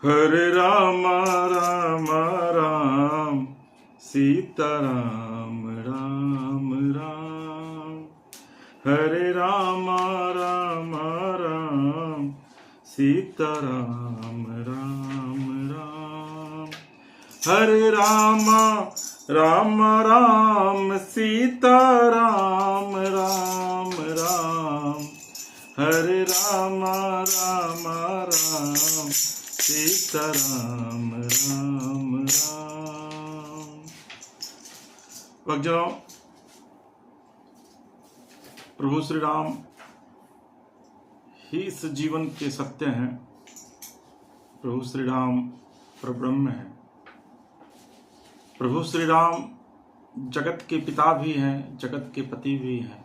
हरे राम राम राम सीताराम राम राम। हरे राम राम राम सीताराम राम राम। हरे राम राम राम सीताराम राम राम। हरे राम राम राम सीताराम राम राम। भक्तजनों, प्रभु श्री राम ही इस जीवन के सत्य हैं। प्रभु श्री राम परब्रह्म है। प्रभु श्री राम जगत के पिता भी हैं, जगत के पति भी हैं।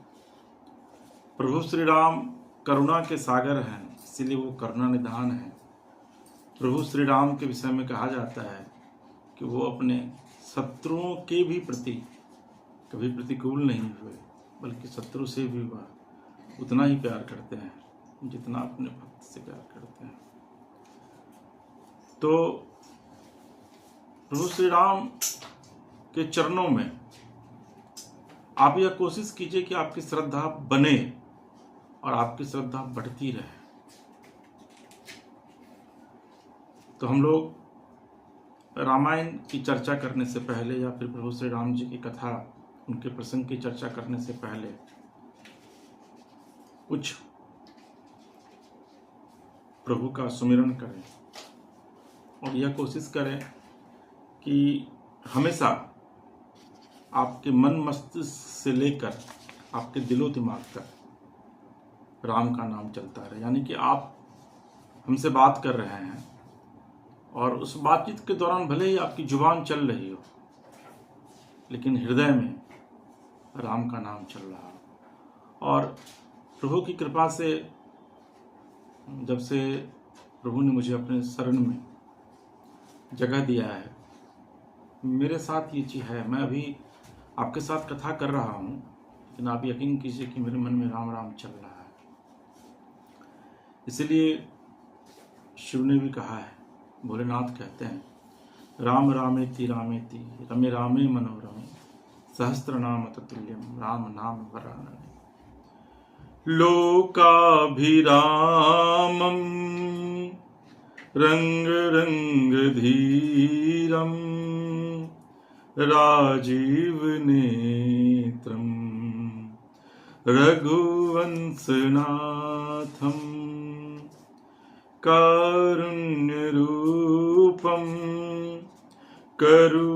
प्रभु श्री राम करुणा के सागर हैं, इसीलिए वो करुणा निधान है। प्रभु श्री राम के विषय में कहा जाता है कि वो अपने शत्रुओं के भी प्रति कभी प्रतिकूल नहीं हुए, बल्कि शत्रु से भी वह उतना ही प्यार करते हैं जितना अपने भक्त से प्यार करते हैं। तो प्रभु श्री राम के चरणों में आप यह कोशिश कीजिए कि आपकी श्रद्धा बने और आपकी श्रद्धा बढ़ती रहे। तो हम लोग रामायण की चर्चा करने से पहले या फिर प्रभु श्री राम जी की कथा, उनके प्रसंग की चर्चा करने से पहले कुछ प्रभु का सुमिरन करें और यह कोशिश करें कि हमेशा आपके मन मस्तिष्क से लेकर आपके दिलो दिमाग तक राम का नाम चलता रहे। यानी कि आप हमसे बात कर रहे हैं और उस बातचीत के दौरान भले ही आपकी जुबान चल रही हो, लेकिन हृदय में राम का नाम चल रहा हो। और प्रभु की कृपा से जब से प्रभु ने मुझे अपने शरण में जगह दिया है, मेरे साथ ये चीज़ है। मैं अभी आपके साथ कथा कर रहा हूँ, लेकिन आप यकीन कीजिए कि मेरे मन में राम राम चल रहा है। इसलिए शिव ने भी कहा है, भोलेनाथ कहते हैं, राम रामेति रामेति रमे रामे मनोरमे सहस्त्र नाम ततुल्यम राम नाम वरानने। लोकाभिरामम रंग रंग धीरम राजीव नेत्रम रघुवंशनाथम कारुण्यरूपं करुणाकरन्तं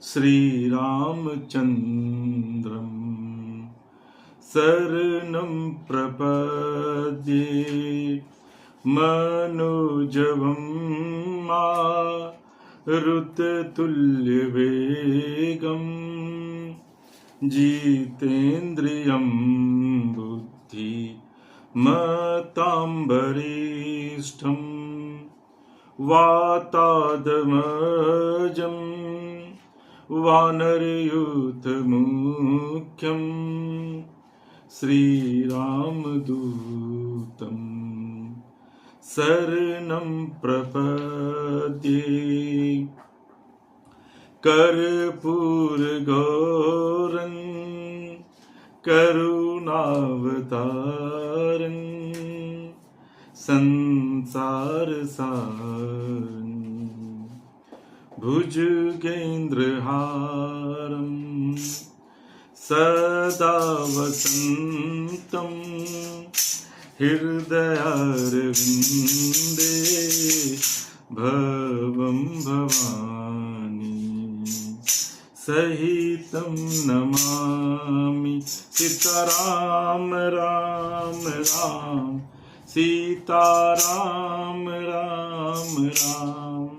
श्रीरामचन्द्रं शरणं प्रपद्ये। मनोजवं मारुततुल्यवेगं जितेन्द्रियं बुद्धि मताम्बरिष्ठं वातादमजं वानरयूथमुख्यं श्रीरामदूतं शरणं प्रपद्ये। कर्पूरगौरं करुणावतारं संसारसारं भुजगेन्द्रहारं सदा वसन्तं हृदयारविन्दे भवं भवानी सहितं नमामि। सीताराम राम राम सीताराम राम राम।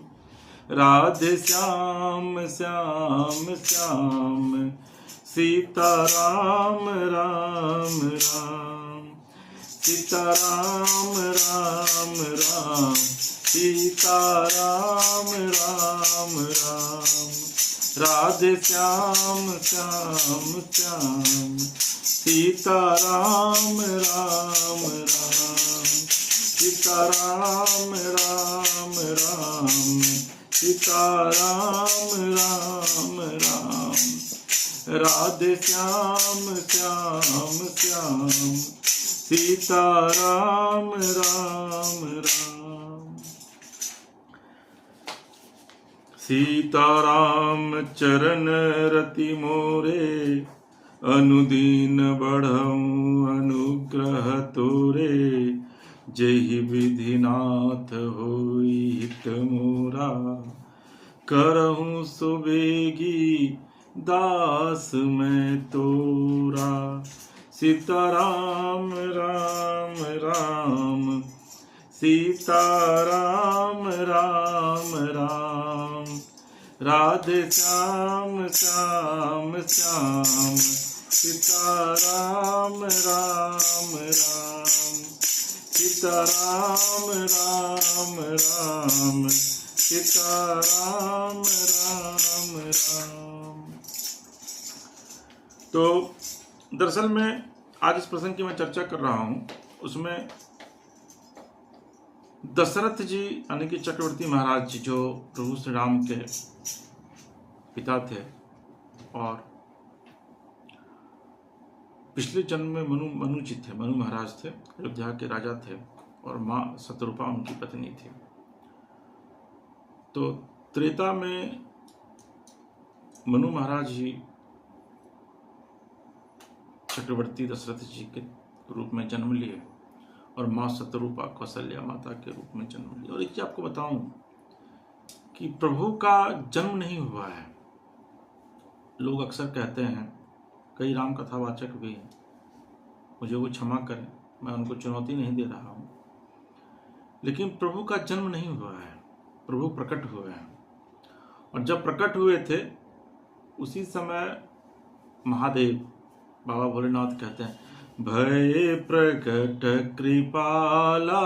राधे श्याम श्याम श्याम सीताराम राम राम। सीताराम राम राम सीताराम राम राम। राधे श्याम श्याम श्याम सीताराम राम राम। सीताराम राम राम, सीताराम राम राम, राधे श्याम श्याम श्याम, सीताराम राम राम। सीताराम चरण रति मोरे, अनुदीन बढ़ऊं अनुग्रह तोरे, जेहि विधिनाथ होई हित मोरा, करहूं सुबेगी दास मैं तोरा। सीताराम राम राम, सीताराम राम राम, राधे श्याम श्याम श्याम, सीताराम राम राम, सीताराम राम राम, सीताराम राम राम। तो दरअसल में आज इस प्रसंग की मैं चर्चा कर रहा हूँ, उसमें दशरथ जी यानी कि चक्रवर्ती महाराज जी जो प्रभु श्री राम के पिता थे और पिछले जन्म में मनु जी थे, मनु महाराज थे, अयोध्या के राजा थे और माँ शतरूपा उनकी पत्नी थी। तो त्रेता में मनु महाराज ही चक्रवर्ती दशरथ जी के रूप में जन्म लिए और माँ शतरूपा कौशल्या माता के रूप में जन्म लिया। और एक चीज आपको बताऊं कि प्रभु का जन्म नहीं हुआ है। लोग अक्सर कहते हैं, कई राम कथावाचक भी, मुझे वो क्षमा करें, मैं उनको चुनौती नहीं दे रहा हूं, लेकिन प्रभु का जन्म नहीं हुआ है, प्रभु प्रकट हुए हैं। और जब प्रकट हुए थे उसी समय महादेव बाबा भोलेनाथ कहते हैं, भय प्रकट कृपाला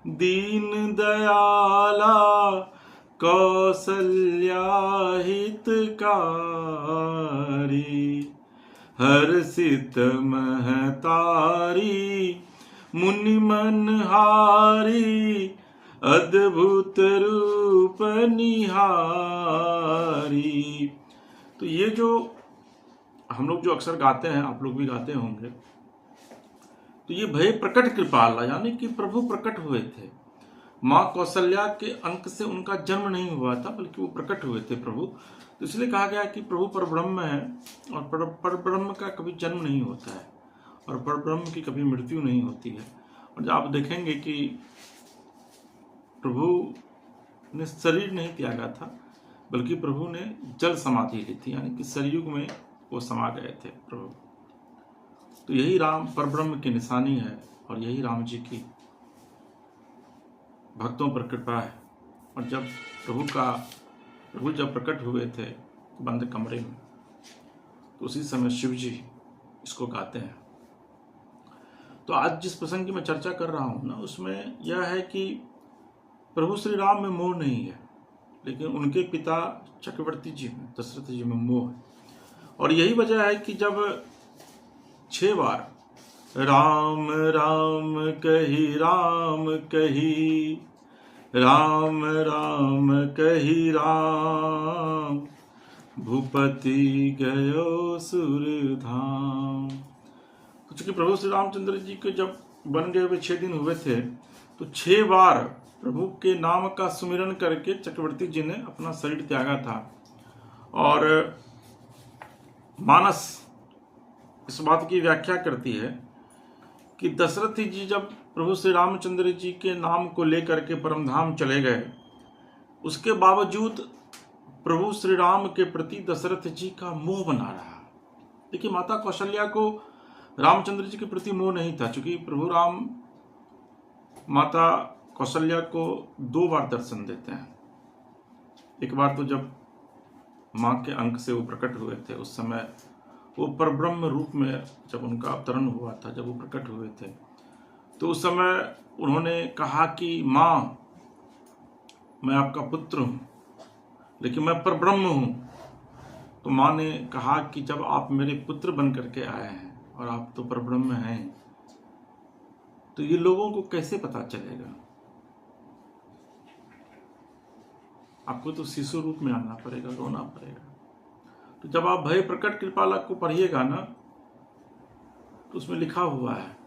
दीन दयाला, कौसल्या हितकारी, हर्षित महतारी, मुनि मनहारी, अद्भुत रूप निहारी। तो ये जो हम लोग जो अक्सर गाते हैं, आप लोग भी गाते होंगे, तो ये भय प्रकट कृपाला यानी कि प्रभु प्रकट हुए थे। माँ कौशल्या के अंक से उनका जन्म नहीं हुआ था, बल्कि वो प्रकट हुए थे प्रभु। तो इसलिए कहा गया कि प्रभु परब्रह्म है और परब्रह्म का कभी जन्म नहीं होता है और परब्रह्म की कभी मृत्यु नहीं होती है। और जब आप देखेंगे कि प्रभु ने शरीर नहीं त्यागा था, बल्कि प्रभु ने जल समाधि ली थी, यानी कि सरयुग में वो समा गए थे प्रभु। तो यही राम परब्रह्म की निशानी है और यही राम जी की भक्तों पर कृपा है। और जब प्रभु जब प्रकट हुए थे बंद कमरे में, तो उसी समय शिव जी इसको गाते हैं। तो आज जिस प्रसंग की मैं चर्चा कर रहा हूं ना, उसमें यह है कि प्रभु श्री राम में मोह नहीं है, लेकिन उनके पिता चक्रवर्ती जी में, दशरथ जी में मोह है। और यही वजह है कि जब 6 बार राम राम कही राम कही, राम राम कही राम, भूपति गयो सुरधाम। तो चूंकि प्रभु श्री रामचंद्र जी के जब बन गए हुए 6 दिन हुए थे, तो 6 बार प्रभु के नाम का सुमिरन करके चक्रवर्ती जी ने अपना शरीर त्यागा था। और मानस इस बात की व्याख्या करती है कि दशरथ जी जब प्रभु श्री रामचंद्र जी के नाम को लेकर के परमधाम चले गए, उसके बावजूद प्रभु श्री राम के प्रति दशरथ जी का मोह बना रहा। देखिए, माता कौशल्या को रामचंद्र जी के प्रति मोह नहीं था, क्योंकि प्रभु राम माता कौशल्या को 2 बार दर्शन देते हैं। एक बार तो जब माँ के अंक से वो प्रकट हुए थे, उस समय वो परब्रह्म रूप में जब उनका अवतरण हुआ था, जब वो प्रकट हुए थे, तो उस समय उन्होंने कहा कि माँ, मैं आपका पुत्र हूँ, लेकिन मैं परब्रह्म हूँ। तो माँ ने कहा कि जब आप मेरे पुत्र बन करके आए हैं और आप तो परब्रह्म हैं, तो ये लोगों को कैसे पता चलेगा? आपको तो शिशु रूप में आना पड़ेगा, रोना पड़ेगा। तो जब आप भय प्रकट कृपालक को पढ़िएगा ना, तो उसमें लिखा हुआ है,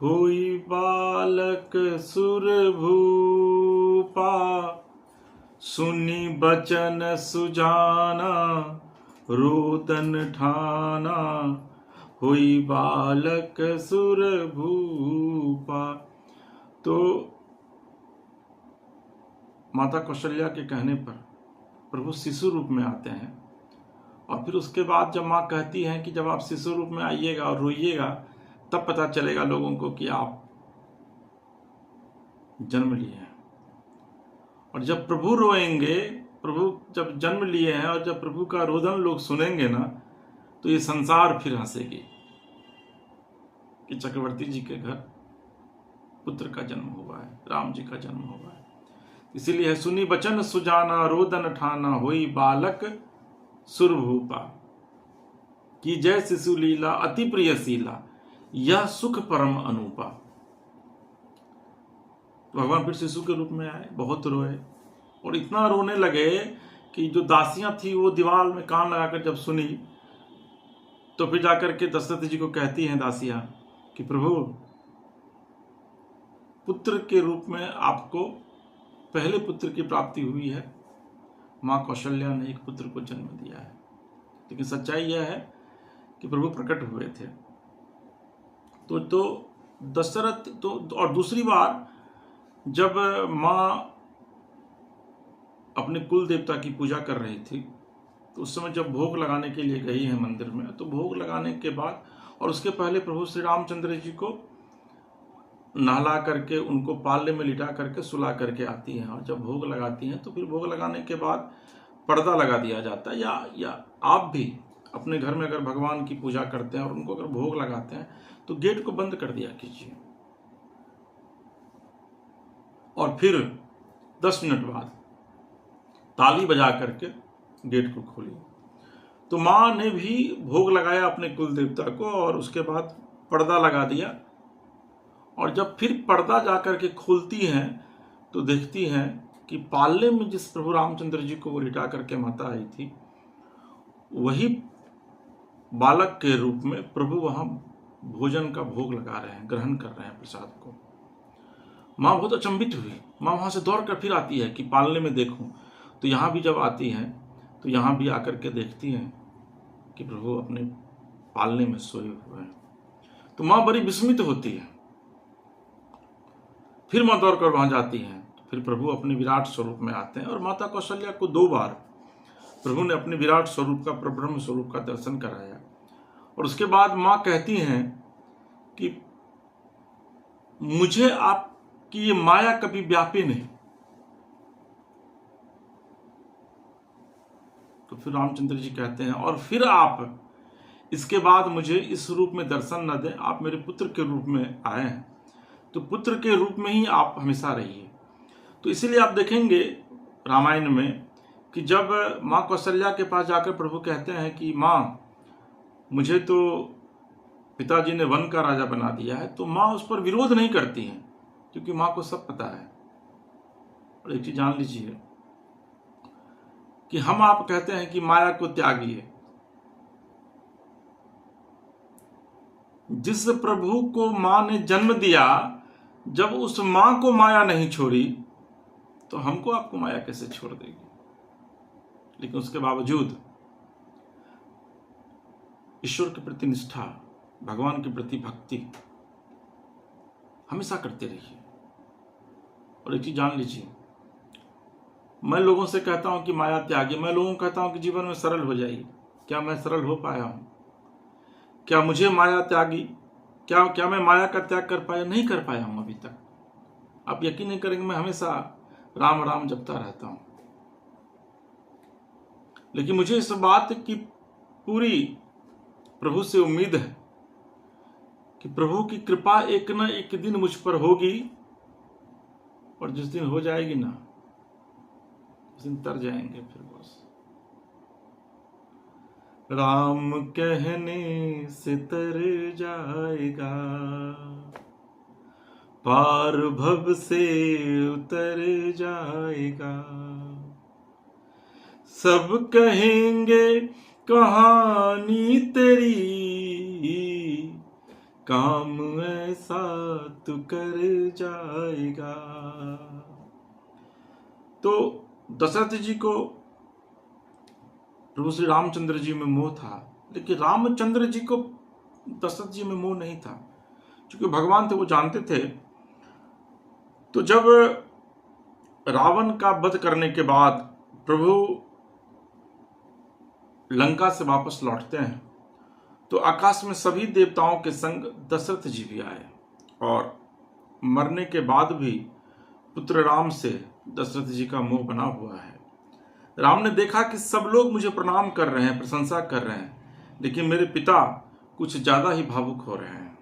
होई बालक सुर भूपा, सुनी बचन सुजाना, रोदन ठाना, होई बालक सुर भूपा। तो माता कौशल्या के कहने पर प्रभु शिशु रूप में आते हैं, और फिर उसके बाद जब माँ कहती हैं कि जब आप शिशु रूप में आइएगा और रोइएगा, तब पता चलेगा लोगों को कि आप जन्म लिए हैं। और जब प्रभु रोएंगे, प्रभु जब जन्म लिए हैं और जब प्रभु का रोदन लोग सुनेंगे ना, तो ये संसार फिर हंसेगी कि चक्रवर्ती जी के घर पुत्र का जन्म हुआ है, राम जी का जन्म हुआ है। इसीलिए सुनी बचन सुजाना, रोदन ठाना, होई बालक सुरभूपा, की जय शिशु लीला, अति प्रिय शीला, यह सुख परम अनूपा। भगवान फिर शिशु के रूप में आए, बहुत रोए, और इतना रोने लगे कि जो दासियां थी वो दीवार में कान लगाकर जब सुनी, तो फिर जाकर के दशरथ जी को कहती हैं दासियां कि प्रभु, पुत्र के रूप में आपको पहले पुत्र की प्राप्ति हुई है, माँ कौशल्या ने एक पुत्र को जन्म दिया है। लेकिन सच्चाई यह है कि प्रभु प्रकट हुए थे। तो दशरथ तो, और दूसरी बार जब माँ अपने कुल देवता की पूजा कर रही थी, तो उस समय जब भोग लगाने के लिए गई है मंदिर में, तो भोग लगाने के बाद और उसके पहले प्रभु श्री रामचंद्र जी को नहला करके उनको पाले में लिटा करके सुला करके आती हैं, और जब भोग लगाती हैं तो फिर भोग लगाने के बाद पर्दा लगा दिया जाता है। या आप भी अपने घर में अगर भगवान की पूजा करते हैं और उनको अगर भोग लगाते हैं, तो गेट को बंद कर दिया कीजिए, और फिर 10 मिनट बाद ताली बजा करके गेट को खोलिए। तो माँ ने भी भोग लगाया अपने कुल देवता को, और उसके बाद पर्दा लगा दिया, और जब फिर पर्दा जाकर के खोलती हैं तो देखती हैं कि पाले में जिस प्रभु रामचंद्र जी को वो लिटा करके माता आई थी, वही बालक के रूप में प्रभु वहां भोजन का भोग लगा रहे हैं, ग्रहण कर रहे हैं प्रसाद को। माँ बहुत अचंभित हुई। माँ वहां से दौड़ कर फिर आती है कि पालने में देखूं, तो यहां भी जब आती हैं तो यहां भी आकर के देखती हैं कि प्रभु अपने पालने में सोए हुए हैं। तो माँ बड़ी विस्मित होती है। फिर माँ दौड़ कर वहां जाती हैं, फिर प्रभु अपने विराट स्वरूप में आते हैं, और माता कौशल्या को 2 बार प्रभु ने अपने विराट स्वरूप का, परब्रह्म स्वरूप का दर्शन कराया। और उसके बाद माँ कहती हैं कि मुझे आपकी ये माया कभी व्यापी नहीं। तो फिर रामचंद्र जी कहते हैं, और फिर आप इसके बाद मुझे इस रूप में दर्शन न दें, आप मेरे पुत्र के रूप में आए हैं, तो पुत्र के रूप में ही आप हमेशा रहिए। तो इसीलिए आप देखेंगे रामायण में कि जब माँ कौशल्या के पास जाकर प्रभु कहते हैं कि माँ, मुझे तो पिताजी ने वन का राजा बना दिया है, तो माँ उस पर विरोध नहीं करती हैं, क्योंकि माँ को सब पता है। और एक चीज जान लीजिए कि हम आप कहते हैं कि माया को त्यागिए, जिस प्रभु को माँ ने जन्म दिया, जब उस माँ को माया नहीं छोड़ी, तो हमको आपको माया कैसे छोड़ देगी। लेकिन उसके बावजूद ईश्वर के प्रति निष्ठा, भगवान के प्रति भक्ति हमेशा करते रहिए। और एक चीज जान लीजिए, मैं लोगों से कहता हूं कि माया त्यागी, मैं लोगों को कहता हूं कि जीवन में सरल हो जाइए। क्या मैं सरल हो पाया हूं? क्या मुझे माया त्यागी, क्या मैं माया का त्याग कर पाया? नहीं कर पाया हूं अभी तक। आप यकीन नहीं करेंगे, मैं हमेशा राम राम जपता रहता हूं। लेकिन मुझे इस बात की पूरी प्रभु से उम्मीद है कि प्रभु की कृपा एक न एक दिन मुझ पर होगी, और जिस दिन हो जाएगी ना, उस दिन तर जाएंगे फिर बस। राम कहने से तर जाएगा, पार भव से उतर जाएगा। सब कहेंगे कहानी तेरी, काम ऐसा तू कर जाएगा। तो दशरथ जी को प्रभु श्री रामचंद्र जी में मोह था, लेकिन रामचंद्र जी को दशरथ जी में मोह नहीं था, क्योंकि भगवान थे, वो जानते थे। तो जब रावण का वध करने के बाद प्रभु लंका से वापस लौटते हैं, तो आकाश में सभी देवताओं के संग दशरथ जी भी आए, और मरने के बाद भी पुत्र राम से दशरथ जी का मोह बना हुआ है। राम ने देखा कि सब लोग मुझे प्रणाम कर रहे हैं, प्रशंसा कर रहे हैं, लेकिन मेरे पिता कुछ ज्यादा ही भावुक हो रहे हैं।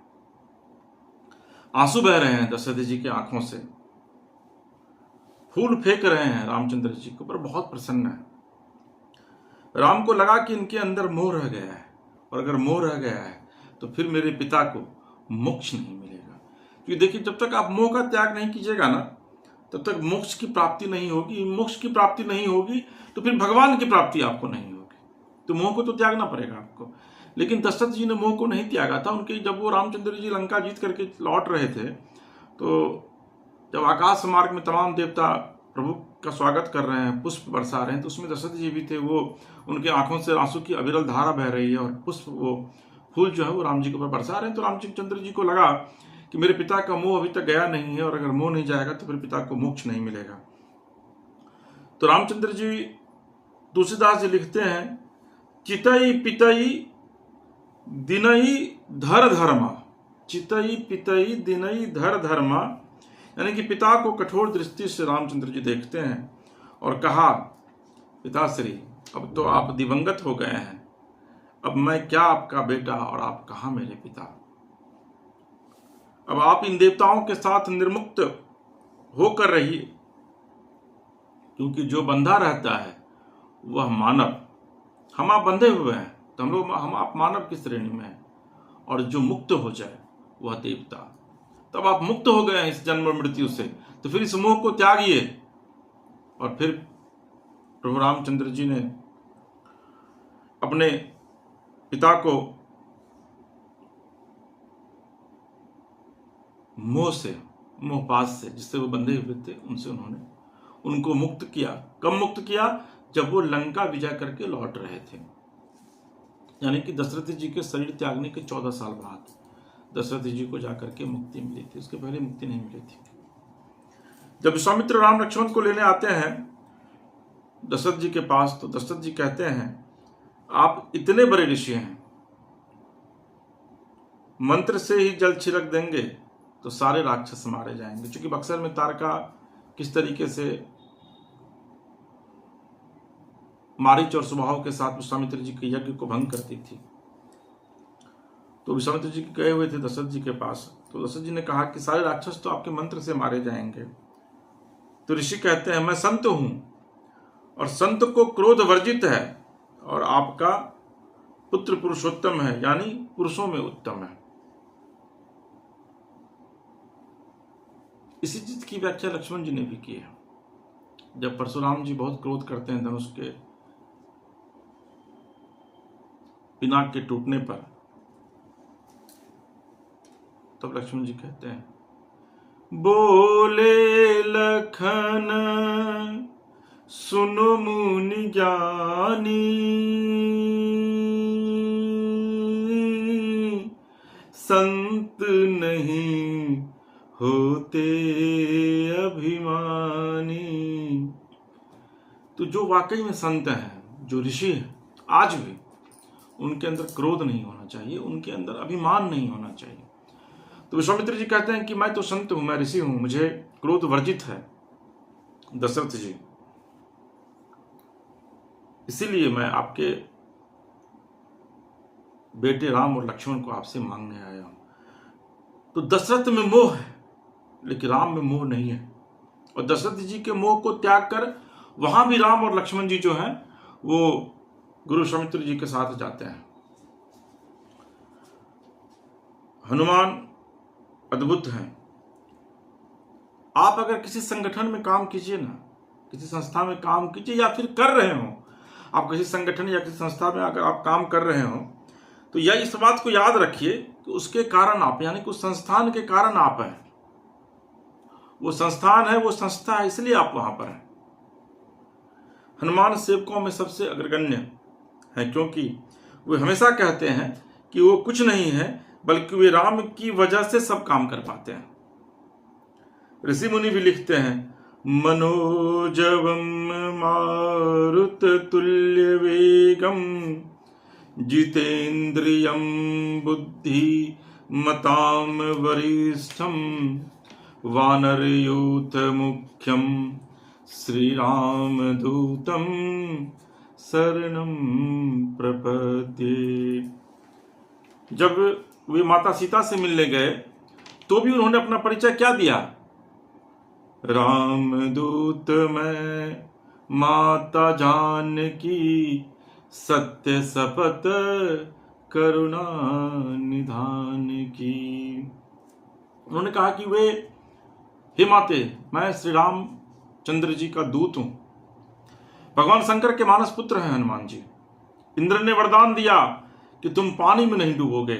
आंसू बह रहे हैं दशरथ जी की आंखों से, फूल फेंक रहे हैं रामचंद्र जी के ऊपर, बहुत प्रसन्न है। राम को लगा कि इनके अंदर मोह रह गया है, और अगर मोह रह गया है तो फिर मेरे पिता को मोक्ष नहीं मिलेगा। क्योंकि देखिए, जब तक आप मोह का त्याग नहीं कीजिएगा ना, तब तक मोक्ष की प्राप्ति नहीं होगी। मोक्ष की प्राप्ति नहीं होगी तो फिर भगवान की प्राप्ति आपको नहीं होगी। तो मोह को तो त्यागना पड़ेगा आपको। लेकिन दशरथ जी ने मोह को नहीं त्यागा था। उनके जब वो रामचंद्र जी लंका जीत करके लौट रहे थे, तो जब आकाश मार्ग में तमाम देवता प्रभु का स्वागत कर रहे हैं, पुष्प बरसा रहे हैं, तो उसमें दशरथ जी भी थे। वो उनके आंखों से आंसू की अविरल धारा बह रही है, और पुष्प, वो फूल जो है वो राम जी के ऊपर बरसा रहे हैं। तो रामचंद्र जी को लगा कि मेरे पिता का मोह अभी तक गया नहीं है, और अगर मोह नहीं जाएगा तो फिर पिता को मोक्ष नहीं मिलेगा। तो रामचंद्र जी, तुलसीदास जी लिखते हैं, चितई पितई दिनई धर धर्मा, चितई पितई दिनई धर धर्मा, यानी कि पिता को कठोर दृष्टि से रामचंद्र जी देखते हैं, और कहा, पिताश्री अब तो आप दिवंगत हो गए हैं, अब मैं क्या आपका बेटा और आप कहाँ मेरे पिता। अब आप इन देवताओं के साथ निर्मुक्त होकर रहिए, क्योंकि जो बंधा रहता है वह मानव, हम आप बंधे हुए हैं तो हम आप मानव की श्रेणी में हैं, और जो मुक्त हो जाए वह देवता। तब आप मुक्त हो गए हैं इस जन्म मृत्यु से, तो फिर इस मोह को त्यागिए। और फिर प्रभु रामचंद्र जी ने अपने पिता को मोह से, मोहपाश से, जिससे वो बंधे हुए थे, उनसे उन्होंने उनको मुक्त किया। कब मुक्त किया? जब वो लंका विजय करके लौट रहे थे, यानी कि दशरथ जी के शरीर त्यागने के 14 साल बाद दशरथ जी को जाकर के मुक्ति मिली थी। उसके पहले मुक्ति नहीं मिली थी। जब विश्वामित्र राम लक्ष्मण को लेने आते हैं दशरथ जी के पास, तो दशरथ जी कहते हैं, आप इतने बड़े ऋषि हैं, मंत्र से ही जल छिड़क देंगे तो सारे राक्षस मारे जाएंगे। क्योंकि बक्सर में तारका किस तरीके से मारीच और स्वभाव के साथ विश्वामित्र जी के यज्ञ को भंग करती थी, तो विश्वामित्र जी गए हुए थे दशरथ जी के पास। तो दशरथ जी ने कहा कि सारे राक्षस तो आपके मंत्र से मारे जाएंगे। तो ऋषि कहते हैं, मैं संत हूं, और संत को क्रोध वर्जित है, और आपका पुत्र पुरुषोत्तम है, यानी पुरुषों में उत्तम है। इसी चीज की व्याख्या लक्ष्मण जी ने भी की है। जब परशुराम जी बहुत क्रोध करते हैं धनुष के पिनाक के टूटने पर, तब लक्ष्मण जी कहते हैं, बोले लखन सुनो मुनि ज्ञानी, संत नहीं होते अभिमानी। तो जो वाकई में संत हैं, जो ऋषि हैं, आज भी उनके अंदर क्रोध नहीं होना चाहिए, उनके अंदर अभिमान नहीं होना चाहिए। तो विश्वामित्र जी कहते हैं कि मैं तो संत हूं, मैं ऋषि हूं, मुझे क्रोध वर्जित है दशरथ जी, इसीलिए मैं आपके बेटे राम और लक्ष्मण को आपसे मांगने आया हूं। तो दशरथ में मोह है, लेकिन राम में मोह नहीं है। और दशरथ जी के मोह को त्याग कर वहां भी राम और लक्ष्मण जी जो हैं वो गुरु विश्वामित्र जी के साथ जाते हैं। हनुमान अद्भुत हैं। आप अगर किसी संगठन में काम कीजिए ना, किसी संस्था में काम कीजिए या फिर कर रहे हो, आप किसी संगठन या किसी संस्था में अगर आप काम कर रहे हो तो यह इस बात को याद रखिए कि उसके कारण आप, यानी कि उस संस्थान के कारण आप हैं। वो संस्थान है, वो संस्था है, इसलिए आप वहां पर हैं। हनुमान सेवकों में सबसे अग्रगण्य है, क्योंकि वे हमेशा कहते हैं कि वो कुछ नहीं है, बल्कि वे राम की वजह से सब काम कर पाते हैं। ऋषि मुनि भी लिखते हैं, मनोजवम मारुत तुल्य वेगम जितेन्द्रियम बुद्धि मताम वरिष्ठम वानरयूथ मुख्यम श्री राम दूतम शरणम प्रपद्ये। जब वे माता सीता से मिलने गए तो भी उन्होंने अपना परिचय क्या दिया? राम दूत मैं माता जानकी, सत्य शपथ करुणा निधान की। उन्होंने कहा कि वे, हे माते, मैं श्री राम चंद्र जी का दूत हूं। भगवान शंकर के मानस पुत्र हैं हनुमान जी। इंद्र ने वरदान दिया कि तुम पानी में नहीं डूबोगे।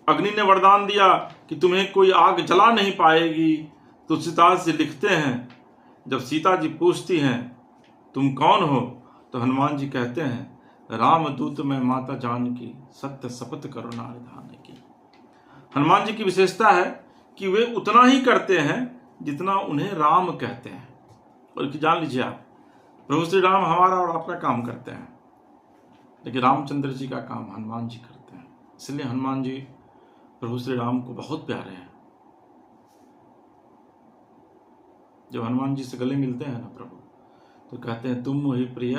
अग्नि ने वरदान दिया कि तुम्हें कोई आग जला नहीं पाएगी। तुलसीदास जी लिखते हैं, जब सीता जी पूछती हैं तुम कौन हो, तो हनुमान जी कहते हैं, राम दूत मैं माता जानकी, सत्य शपथ करुणा निधान की। हनुमान जी की विशेषता है कि वे उतना ही करते हैं जितना उन्हें राम कहते हैं। और जान लीजिए आप, प्रभु श्री राम हमारा और आपका काम करते हैं, लेकिन रामचंद्र जी का काम हनुमान जी करते हैं। इसलिए हनुमान जी प्रभु श्री राम को बहुत प्यारे हैं। जब हनुमान जी से गले मिलते हैं ना प्रभु, तो कहते हैं, तुम मोहि प्रिय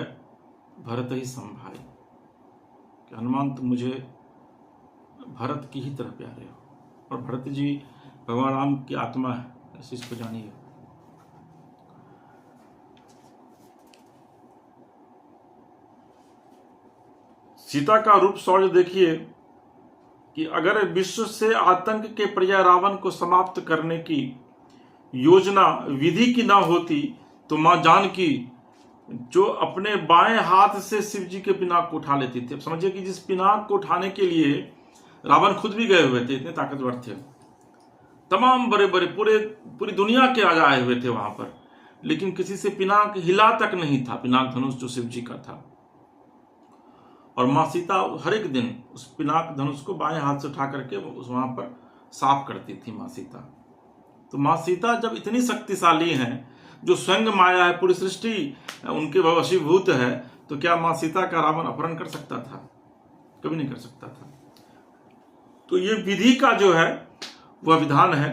भरत ही समभाई। कि हनुमान तुम मुझे भरत की ही तरह प्यारे हो। और भरत जी भगवान राम की आत्मा है, ऐसे इसको जानिए। सीता का रूप शौर्य देखिए कि अगर विश्व से आतंक के पर्याय रावण को समाप्त करने की योजना विधि की ना होती, तो मां जानकी जो अपने बाएं हाथ से शिव जी के पिनाक को उठा लेती थी। अब समझिए कि जिस पिनाक को उठाने के लिए रावण खुद भी गए हुए थे, इतने ताकतवर थे, तमाम बड़े बड़े पूरी दुनिया के राजा आए हुए थे वहां पर, लेकिन किसी से पिनाक हिला तक नहीं था, पिनाक धनुष जो शिव जी का था। और मां सीता हर एक दिन उस पिनाक धनुष को बाएं हाथ से उठा करके उस वहां पर साफ करती थी मां सीता। तो मां सीता जब इतनी शक्तिशाली हैं, जो स्वयं माया है, पूरी सृष्टि उनके वशीभूत है, तो क्या मां सीता का रावण अपहरण कर सकता था? कभी नहीं कर सकता था। तो ये विधि का जो है वह विधान है।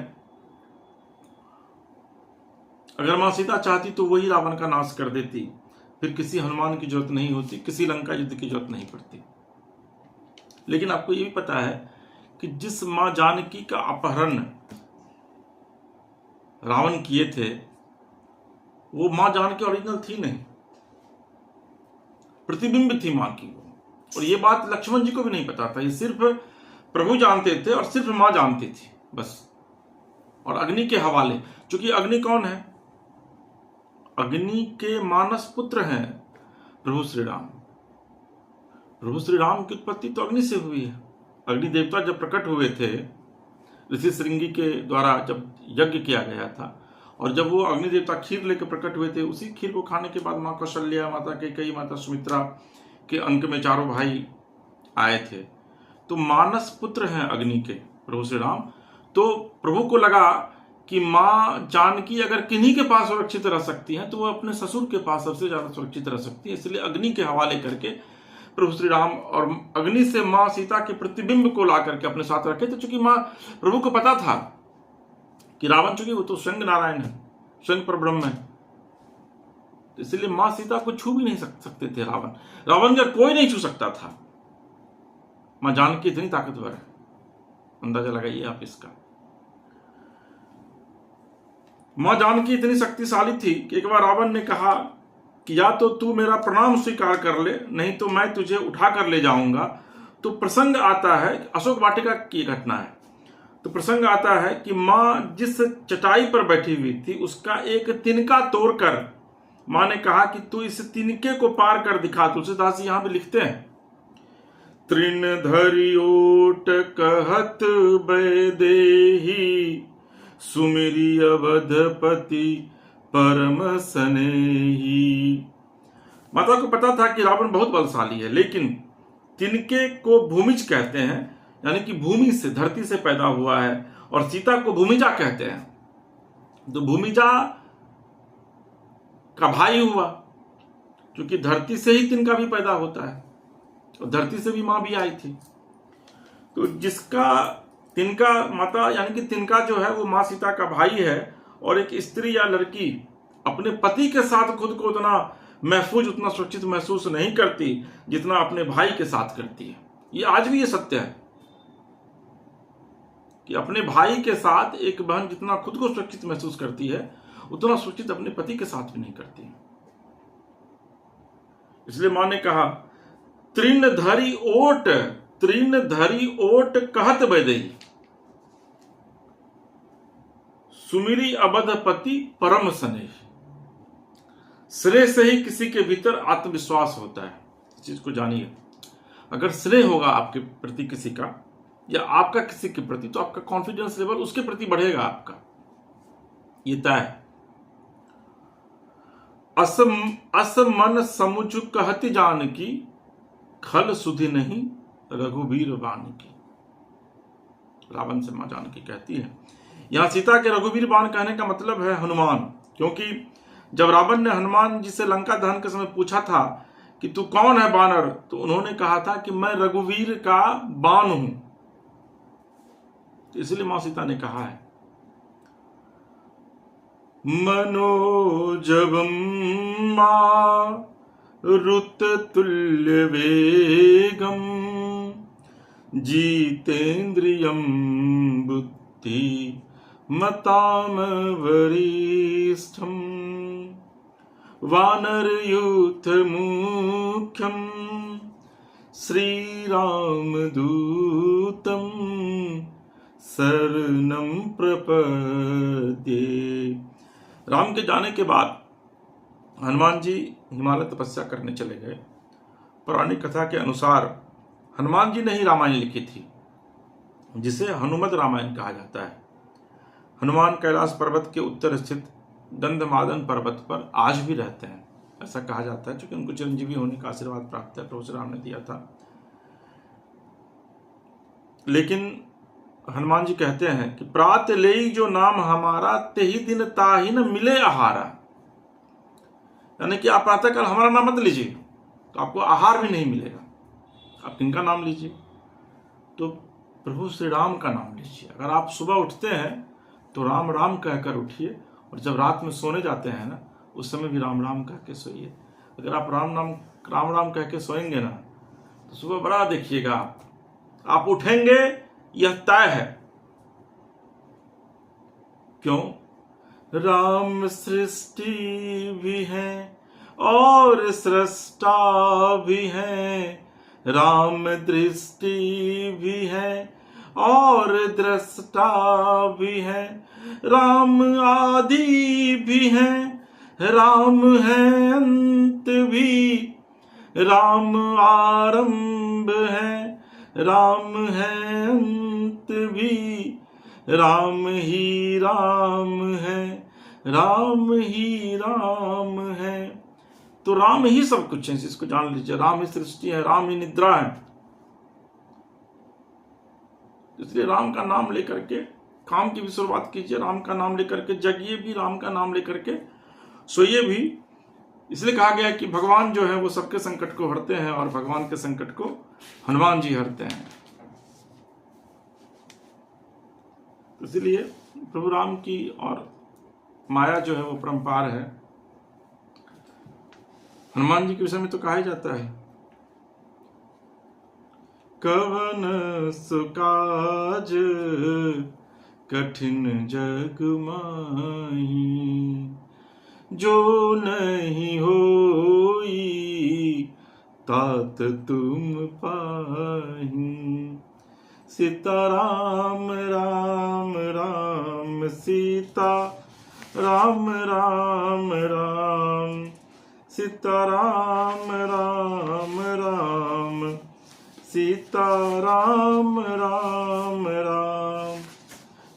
अगर मां सीता चाहती तो वही रावण का नाश कर देती, फिर किसी हनुमान की जरूरत नहीं होती, किसी लंका युद्ध की जरूरत नहीं पड़ती। लेकिन आपको यह भी पता है कि जिस मां जानकी का अपहरण रावण किए थे, वो मां जानकी ओरिजिनल थी नहीं, प्रतिबिंब थी मां की वो। और ये बात लक्ष्मण जी को भी नहीं पता था, ये सिर्फ प्रभु जानते थे और सिर्फ मां जानती थी बस। और अग्नि के हवाले, क्योंकि अग्नि कौन है? अग्नि के मानस पुत्र हैं प्रभु श्री राम। प्रभु श्री राम की उत्पत्ति तो अग्नि से हुई है। अग्नि देवता जब प्रकट हुए थे, ऋषि श्रृंगी के द्वारा जब यज्ञ किया गया था, और जब वो अग्नि देवता खीर लेकर प्रकट हुए थे, उसी खीर को खाने के बाद मां कौशल्या, माता कैकेयी, माता सुमित्रा के अंक में चारों भाई आए थे। तो मानस पुत्र हैं अग्नि के प्रभु श्री राम। तो प्रभु को लगा कि मां जानकी अगर किन्हीं के पास सुरक्षित रह सकती हैं, तो वो अपने ससुर के पास सबसे ज्यादा सुरक्षित रह सकती है। इसलिए अग्नि के हवाले करके प्रभु श्री राम, और अग्नि से मां सीता के प्रतिबिंब को ला करके अपने साथ रखे। तो चूंकि मां प्रभु को पता था कि रावण, चूंकि वो तो स्वयं नारायण है, स्वयं पर ब्रह्म है, तो इसलिए मां सीता को छू भी नहीं सकते थे रावण का कोई नहीं छू सकता था। मां जानकी इतनी ताकतवर है, अंदाजा लगाइए आप इसका। मां जानकी इतनी शक्तिशाली थी कि एक बार रावण ने कहा कि या तो तू मेरा प्रणाम स्वीकार कर ले, नहीं तो मैं तुझे उठा कर ले जाऊंगा। तो प्रसंग आता है, अशोक वाटिका की घटना है। तो प्रसंग आता है कि माँ जिस चटाई पर बैठी हुई थी उसका एक तिनका तोड़कर माँ ने कहा कि तू इस तिनके को पार कर दिखा। तुलसीदास जी यहां पे लिखते हैं, तृण धरि ओट कहत बैदेही, सुमिरी अवधपति परम स्नेही। माता को पता था कि रावण बहुत बलशाली है, लेकिन तिनके को भूमिज कहते हैं, यानी कि भूमि से, धरती से पैदा हुआ है, और सीता को भूमिजा कहते हैं। तो भूमिजा का भाई हुआ, क्योंकि धरती से ही तिनका भी पैदा होता है और धरती से भी मां भी आई थी। तो जिसका तिनका माता यानी कि तिनका जो है वो मां सीता का भाई है, और एक स्त्री या लड़की अपने पति के साथ खुद को उतना महफूज, उतना सुरक्षित महसूस नहीं करती जितना अपने भाई के साथ करती है। ये आज भी ये सत्य है कि अपने भाई के साथ एक बहन जितना खुद को सुरक्षित महसूस करती है उतना सुरक्षित अपने पति के साथ भी नहीं करती। इसलिए मां ने कहा, तृण धरि ओट, तृण धरि ओट कहत बैदेही, सुमिरी अबधपति परम स्नेही। श्रेय से ही किसी के भीतर आत्मविश्वास होता है, इस चीज को जानिए। अगर श्रेय होगा आपके प्रति किसी का, या आपका किसी के प्रति, तो आपका कॉन्फिडेंस लेवल उसके प्रति बढ़ेगा आपका, ये तय है। अस मन समुझ कहति जानकी, खल सुधि नहीं रघुवीर बाण की। रावण से मां जानकी कहती है। यहां सीता के रघुवीर बाण कहने का मतलब है हनुमान, क्योंकि जब रावण ने हनुमान जी से लंका दहन के समय पूछा था कि तू कौन है बानर, तो उन्होंने कहा था कि मैं रघुवीर का बाण हूं। इसलिए मां सीता ने कहा है, मनोजवम मारुत तुल्य वेगम, जीतेन्द्रियम बुद्धि मताम वरिष्ठम, वानरयूथ मुख्यम श्रीराम दूतम शरणं प्रपद्ये। राम के जाने के बाद हनुमान जी हिमालय तपस्या करने चले गए। पौराणिक कथा के अनुसार हनुमान जी ने ही रामायण लिखी थी, जिसे हनुमत रामायण कहा जाता है। हनुमान कैलाश पर्वत के उत्तर स्थित गंधमादन पर्वत पर आज भी रहते हैं, ऐसा कहा जाता है, क्योंकि उनको चिरंजीवी होने का आशीर्वाद प्राप्त है, प्रभु श्री राम ने दिया था। लेकिन हनुमान जी कहते हैं कि प्रात लेई जो नाम हमारा, तेही दिन ताही न मिले आहारा। यानी कि आप प्रातःकाल हमारा नाम मत लीजिए तो आपको आहार भी नहीं मिलेगा। आप किनका नाम लीजिए? तो प्रभु श्री राम का नाम लीजिए। अगर आप सुबह उठते हैं तो राम राम कहकर उठिए, और जब रात में सोने जाते हैं ना, उस समय भी राम राम कह के सोइए। अगर आप राम राम कह के सोएंगे ना, तो सुबह बड़ा देखिएगा आप उठेंगे, यह तय है। क्यों? राम सृष्टि भी है और सृष्टा भी है, राम दृष्टि भी है और दृष्टा भी है, राम आदि भी है, राम है अंत भी, राम आरंभ है, राम है अंत भी, राम ही राम है, राम ही राम है। तो राम ही सब कुछ है, इसको जान लीजिए। राम ही सृष्टि है, राम ही निद्रा है। इसलिए राम का नाम लेकर के काम की भी शुरुआत कीजिए, राम का नाम लेकर के जगिए भी, राम का नाम लेकर के सोइए भी। इसलिए कहा गया कि भगवान जो है वो सबके संकट को हरते हैं, और भगवान के संकट को हनुमान जी हरते हैं। इसलिए प्रभु राम की और माया जो है वो परंपार है। हनुमान जी के विषय में तो कहा ही जाता है, कवन सुकाज कठिन जग माही, जो नहीं होई तात तुम पाही, सीता राम राम राम सीता राम राम राम सीता राम राम राम सीता राम राम राम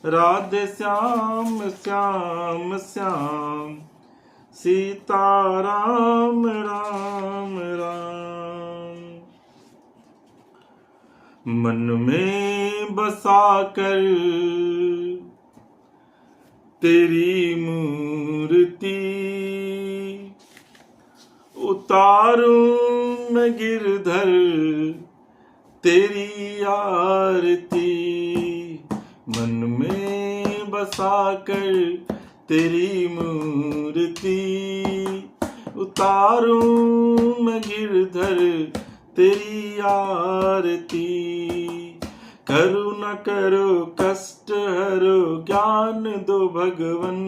राधे श्याम श्याम श्याम सीता राम राम राम। मन में बसा कर तेरी मूर्ति उतारूं मैं गिरधर तेरी आरती। मन में बसा कर तेरी मूर्ति उतारूं मैं गिरधर तेरी आरती। करो न करो कष्ट हरो ज्ञान दो भगवन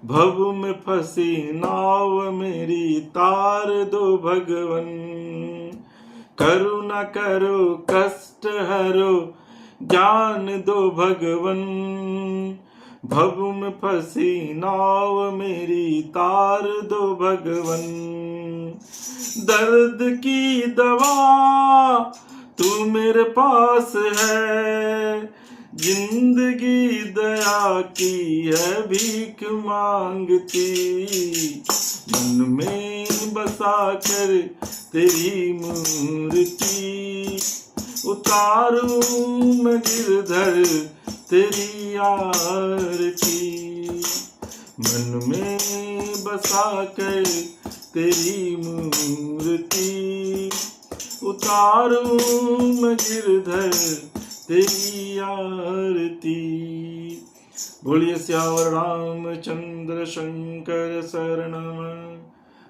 भव में फंसी नाव मेरी तार दो भगवन। करो न करो कष्ट हरो ज्ञान दो भगवन भव में फंसी नाव मेरी तार दो भगवन। दर्द की दवा तू मेरे पास है जिंदगी दया की है भीख मांगती। मन में बसा कर तेरी मूर्ति उतारूं मैं गिरधर तेरी आरती। मन में बसा कर तेरी मूर्ति उतारूं मैं गिरधर तेरी आरती। बोलिए सियावर रामचंद्र शंकर शरणम।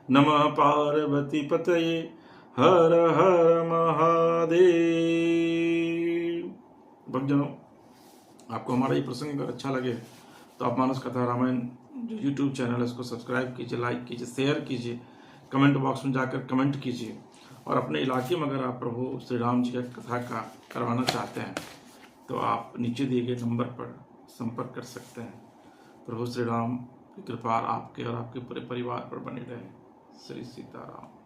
नमः पार्वती पतये हर हर महादेव। भक्तजनों, आपको हमारा ये प्रसंग अगर अच्छा लगे तो आप मानस कथा रामायण जो यूट्यूब चैनल है उसको सब्सक्राइब कीजिए, लाइक कीजिए, शेयर कीजिए, कमेंट बॉक्स में जाकर कमेंट कीजिए। और अपने इलाके में अगर आप प्रभु श्री राम जी का कथा का करवाना चाहते हैं तो आप नीचे दिए गए नंबर पर संपर्क कर सकते हैं। प्रभु श्री राम की कृपा आपके और आपके पूरे परिवार पर बनी रहे। श्री सीताराम।